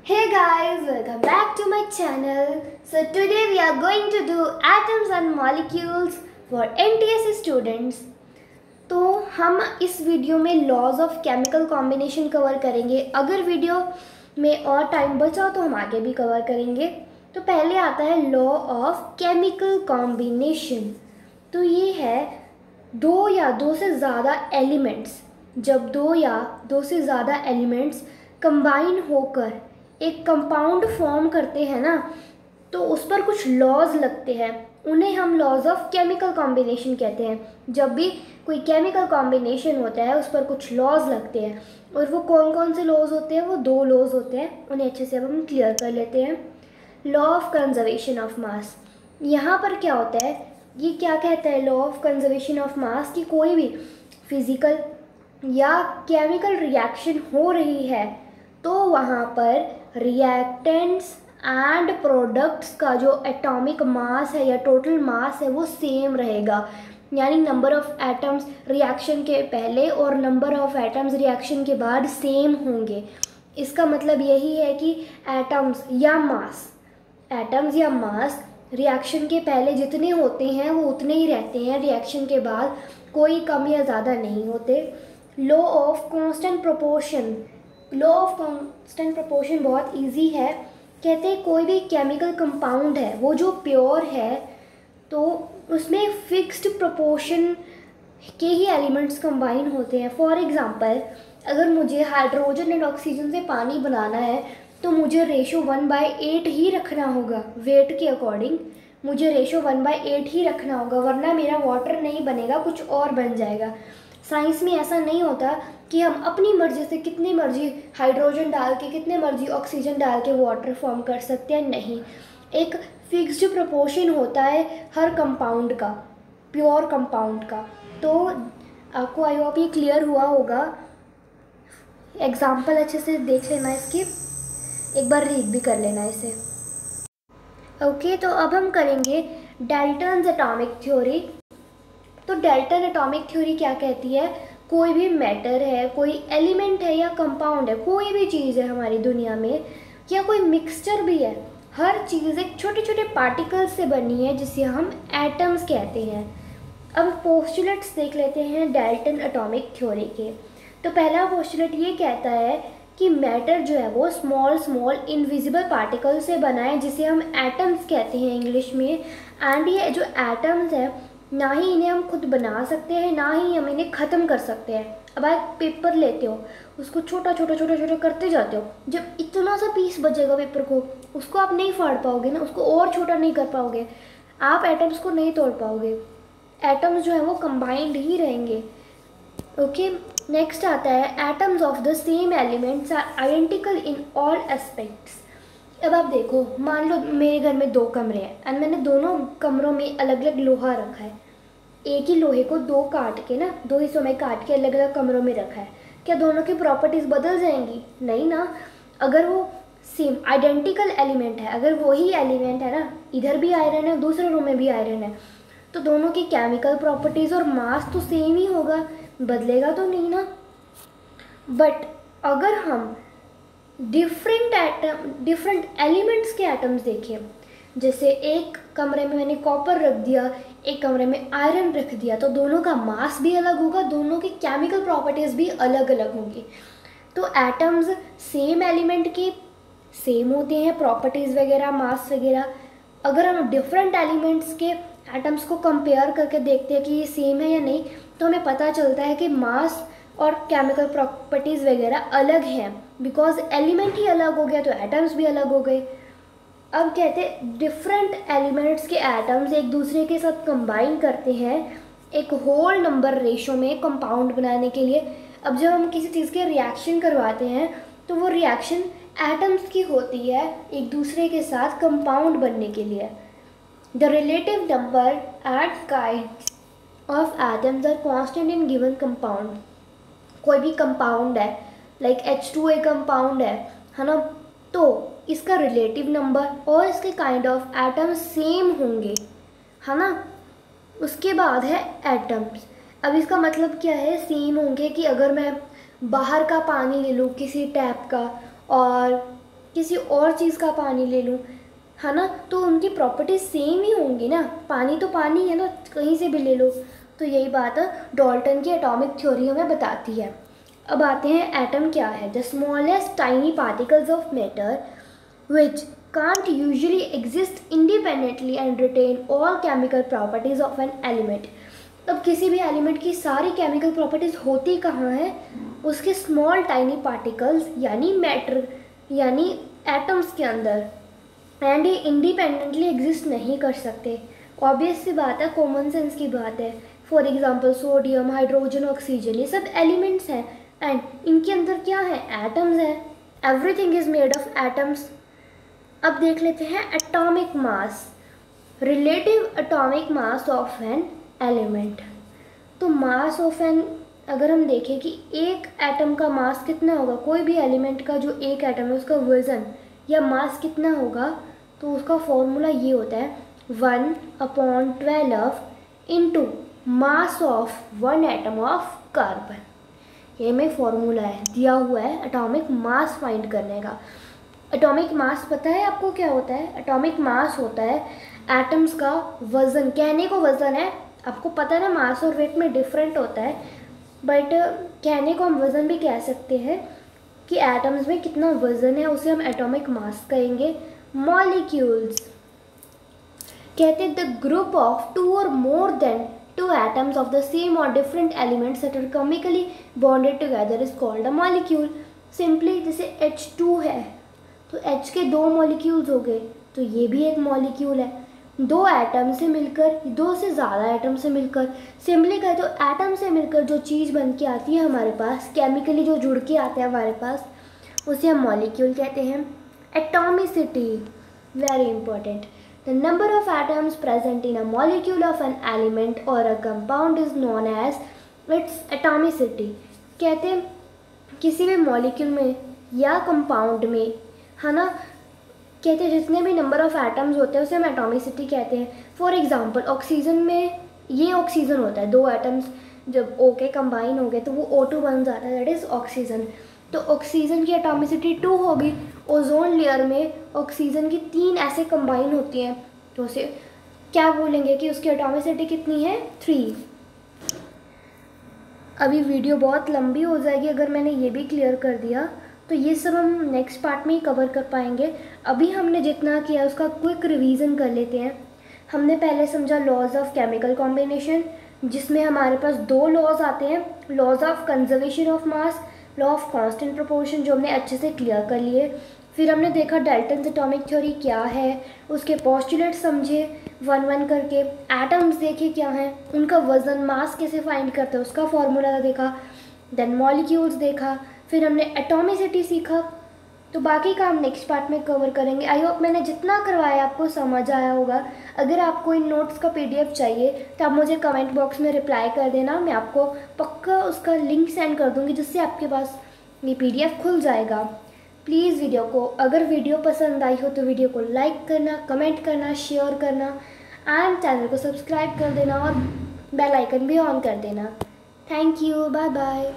Hey guys, welcome back to my channel. So today we are going to do atoms and molecules for NTSC students. तो हम इस video में laws of chemical combination cover करेंगे. अगर video में और time बचा तो हम आगे भी कवर करेंगे. तो पहले आता है लॉ ऑफ केमिकल कॉम्बिनेशन. तो ये है दो या दो से ज़्यादा एलिमेंट्स. जब दो या दो से ज़्यादा एलिमेंट्स कंबाइन होकर एक कंपाउंड फॉर्म करते हैं ना, तो उस पर कुछ लॉज लगते हैं. उन्हें हम लॉज ऑफ केमिकल कॉम्बिनेशन कहते हैं. जब भी कोई केमिकल कॉम्बिनेशन होता है उस पर कुछ लॉज लगते हैं. और वो कौन कौन से लॉज होते हैं? वो दो लॉज होते हैं. उन्हें अच्छे से अब हम क्लियर कर लेते हैं. लॉ ऑफ कंजर्वेशन ऑफ मास. यहाँ पर क्या होता है, ये क्या कहता है लॉ ऑफ कंजर्वेशन ऑफ मास, कि कोई भी फिजिकल या केमिकल रिएक्शन हो रही है तो वहाँ पर रिएक्टेंट्स एंड प्रोडक्ट्स का जो एटॉमिक मास है या टोटल मास है वो सेम रहेगा. यानी नंबर ऑफ एटम्स रिएक्शन के पहले और नंबर ऑफ एटम्स रिएक्शन के बाद सेम होंगे. इसका मतलब यही है कि एटम्स या मास रिएक्शन के पहले जितने होते हैं वो उतने ही रहते हैं. रिएक्शन के बाद कोई कम या ज़्यादा नहीं होते. Law of constant proportion. Law of constant proportion बहुत इजी है. कहते हैं कोई भी केमिकल कंपाउंड है वो जो प्योर है तो उसमें फिक्स्ड प्रोपोर्शन के ही एलिमेंट्स कंबाइन होते हैं. फॉर एग्जांपल, अगर मुझे हाइड्रोजन एंड ऑक्सीजन से पानी बनाना है तो मुझे रेशो 1/8 ही रखना होगा. वेट के अकॉर्डिंग मुझे रेशो 1/8 ही रखना होगा, वरना मेरा वाटर नहीं बनेगा, कुछ और बन जाएगा. साइंस में ऐसा नहीं होता कि हम अपनी मर्जी से कितनी मर्जी हाइड्रोजन डाल के कितने मर्जी ऑक्सीजन डाल के वाटर फॉर्म कर सकते हैं. नहीं, एक फिक्स्ड प्रोपोर्शन होता है हर कंपाउंड का, प्योर कंपाउंड का. तो आपको आई होप ये क्लियर हुआ होगा. एग्जाम्पल अच्छे से देख लेना, इसकी एक बार रीड भी कर लेना इसे. ओके, तो अब हम करेंगे डाल्टन्स एटॉमिक थ्योरी. तो डाल्टन एटॉमिक थ्योरी क्या कहती है, कोई भी मैटर है, कोई एलिमेंट है या कंपाउंड है, कोई भी चीज़ है हमारी दुनिया में, या कोई मिक्सचर भी है, हर चीज़ एक छोटे छोटे पार्टिकल्स से बनी है जिसे हम एटम्स कहते हैं. अब पोस्टुलेट्स देख लेते हैं डाल्टन एटॉमिक थ्योरी के. तो पहला पोस्टुलेट ये कहता है कि मैटर जो है वो स्मॉल इनविजिबल पार्टिकल से बना है जिसे हम एटम्स कहते हैं इंग्लिश में. एंड ये जो एटम्स है, ना ही इन्हें हम खुद बना सकते हैं ना ही हम इन्हें ख़त्म कर सकते हैं. अब आप पेपर लेते हो, उसको छोटा छोटा करते जाते हो. जब इतना सा पीस बचेगा पेपर को, उसको आप नहीं फाड़ पाओगे ना, उसको और छोटा नहीं कर पाओगे. आप एटम्स को नहीं तोड़ पाओगे. एटम्स जो है वो कंबाइंड ही रहेंगे. ओके, नेक्स्ट आता है atoms of the same elements are identical in all aspects. अब आप देखो, मान लो मेरे घर में 2 कमरे हैं एंड मैंने दोनों कमरों में अलग अलग लोहा रखा है. एक ही लोहे को दो हिस्सों में काट के अलग अलग कमरों में रखा है. क्या दोनों की प्रॉपर्टीज़ बदल जाएंगी? नहीं ना. अगर वो सेम आइडेंटिकल एलिमेंट है, अगर वही एलिमेंट है ना, इधर भी आयरन है दूसरे रूम में भी आयरन है, तो दोनों की केमिकल प्रॉपर्टीज़ और मास तो सेम ही होगा, बदलेगा तो नहीं ना. बट अगर हम डिफरेंट एलिमेंट्स के एटम्स देखें, जैसे एक कमरे में मैंने कॉपर रख दिया, एक कमरे में आयरन रख दिया, तो दोनों का मास भी अलग होगा, दोनों की केमिकल प्रॉपर्टीज़ भी अलग अलग होंगी. तो एटम्स सेम एलिमेंट के सेम होते हैं, प्रॉपर्टीज़ वगैरह, मास वगैरह. अगर हम डिफरेंट एलिमेंट्स के एटम्स को कंपेयर करके देखते हैं कि ये सेम है या नहीं, तो हमें पता चलता है कि मास और केमिकल प्रॉपर्टीज़ वगैरह अलग हैं. बिकॉज एलिमेंट ही अलग हो गया तो एटम्स भी अलग हो गए. अब कहते हैं डिफरेंट एलिमेंट्स के एटम्स एक दूसरे के साथ कंबाइन करते हैं एक होल नंबर रेशो में कंपाउंड बनाने के लिए. अब जब हम किसी चीज़ के रिएक्शन करवाते हैं तो वो रिएक्शन एटम्स की होती है एक दूसरे के साथ कंपाउंड बनने के लिए. The relative number at kinds of atoms are constant in given compound. कोई भी कंपाउंड है, लाइक H2A कंपाउंड है ना, तो इसका रिलेटिव नंबर और इसके काइंड ऑफ एटम्स सेम होंगे, है ना. उसके बाद है एटम्स. अब इसका मतलब क्या है, सेम होंगे कि अगर मैं बाहर का पानी ले लूँ किसी टैप का और किसी और चीज़ का पानी ले लूँ, है ना, तो उनकी प्रॉपर्टीज सेम ही होंगी ना। पानी तो पानी है ना, कहीं से भी ले लो। तो यही बात है डाल्टन की एटॉमिक थ्योरी हमें बताती है। अब आते हैं एटम क्या है। The smallest tiny particles of matter which can't usually exist independently and retain all chemical properties of an element। अब किसी भी एलिमेंट की सारी केमिकल प्रॉपर्टीज़ होती कहाँ है, उसके स्मॉल टाइनी पार्टिकल्स यानी मैटर यानी एटम्स के अंदर, एंड ये इंडिपेंडेंटली एग्जिस्ट नहीं कर सकते। ऑब्वियस सी बात है, कॉमन सेंस की बात है। For example sodium, hydrogen, oxygen, ये सब एलिमेंट्स हैं एंड इनके अंदर क्या है, एटम्स हैं। Everything is made of atoms. अब देख लेते हैं atomic mass, relative atomic mass of an element. तो मास ऑफ एन, अगर हम देखें कि एक एटम का मास कितना होगा, कोई भी एलिमेंट का जो एक एटम है उसका वजन या मास कितना होगा, तो उसका फॉर्मूला ये होता है 1/12 into mass of 1 atom of carbon. ये में फॉर्मूला है, दिया हुआ है एटॉमिक मास फाइंड करने का। एटॉमिक मास पता है आपको क्या होता है? एटॉमिक मास होता है एटम्स का वज़न। कहने को वज़न है, आपको पता है ना मास और वेट में डिफरेंट होता है, बट कहने को हम वज़न भी कह सकते हैं कि एटम्स में कितना वज़न है, उसे हम एटॉमिक मास कहेंगे। मॉलिक्यूल्स कहते हैं the group of 2 or more than 2 atoms of the same or different elements that are chemically bonded together is called a molecule. Simply जैसे H2 है तो H के 2 मॉलिक्यूल्स हो गए, तो ये भी एक मॉलिक्यूल है। 2 एटम से मिलकर, 2 से ज़्यादा एटम से मिलकर, सिंपली कहे तो एटम से मिलकर जो चीज़ बन के आती है हमारे पास, केमिकली जो जुड़ के आता है हमारे पास, उसे हम मॉलिक्यूल कहते हैं। Atomicity very important. The number of atoms present in a molecule of an element or a compound is known as its atomicity. कहते हैं किसी भी मॉलिक्यूल में या कंपाउंड में, है ना, कहते हैं जितने भी नंबर ऑफ एटम्स होते हैं उसे हम एटॉमिसिटी कहते हैं। फॉर एग्जांपल ऑक्सीजन में ये ऑक्सीजन होता है, 2 एटम्स जब O के कंबाइन हो गए तो वो O2 बन जाता है, दैट इज़ ऑक्सीजन। तो ऑक्सीजन की एटॉमिसिटी 2 होगी। ओजोन लेयर में ऑक्सीजन की 3 ऐसे कंबाइन होती हैं, तो उसे क्या बोलेंगे कि उसकी एटॉमिसिटी कितनी है, 3। अभी वीडियो बहुत लंबी हो जाएगी अगर मैंने ये भी क्लियर कर दिया, तो ये सब हम नेक्स्ट पार्ट में ही कवर कर पाएंगे। अभी हमने जितना किया उसका क्विक रिवीजन कर लेते हैं। हमने पहले समझा लॉज ऑफ केमिकल कॉम्बिनेशन, जिसमें हमारे पास 2 लॉज आते हैं, laws of conservation of mass, law of constant proportion, जो हमने अच्छे से क्लियर कर लिए। फिर हमने देखा डाल्टन्स एटॉमिक थ्योरी क्या है, उसके पोस्टुलेट समझे 1-1 करके। एटम्स देखे क्या हैं, उनका वज़न मास कैसे फाइंड करते हैं उसका फॉर्मूला देखा। देन मॉलिक्यूल्स देखा, फिर हमने एटॉमिसिटी सीखा। तो बाकी का हम नेक्स्ट पार्ट में कवर करेंगे। आई होप मैंने जितना करवाया आपको समझ आया होगा। अगर आपको इन नोट्स का PDF चाहिए तो आप मुझे कमेंट बॉक्स में रिप्लाई कर देना, मैं आपको पक्का उसका लिंक सेंड कर दूँगी, जिससे आपके पास ये PDF खुल जाएगा। प्लीज़ अगर वीडियो पसंद आई हो तो वीडियो को लाइक करना, कमेंट करना, शेयर करना एंड चैनल को सब्सक्राइब कर देना और बेल आइकन भी ऑन कर देना। Thank you, bye bye.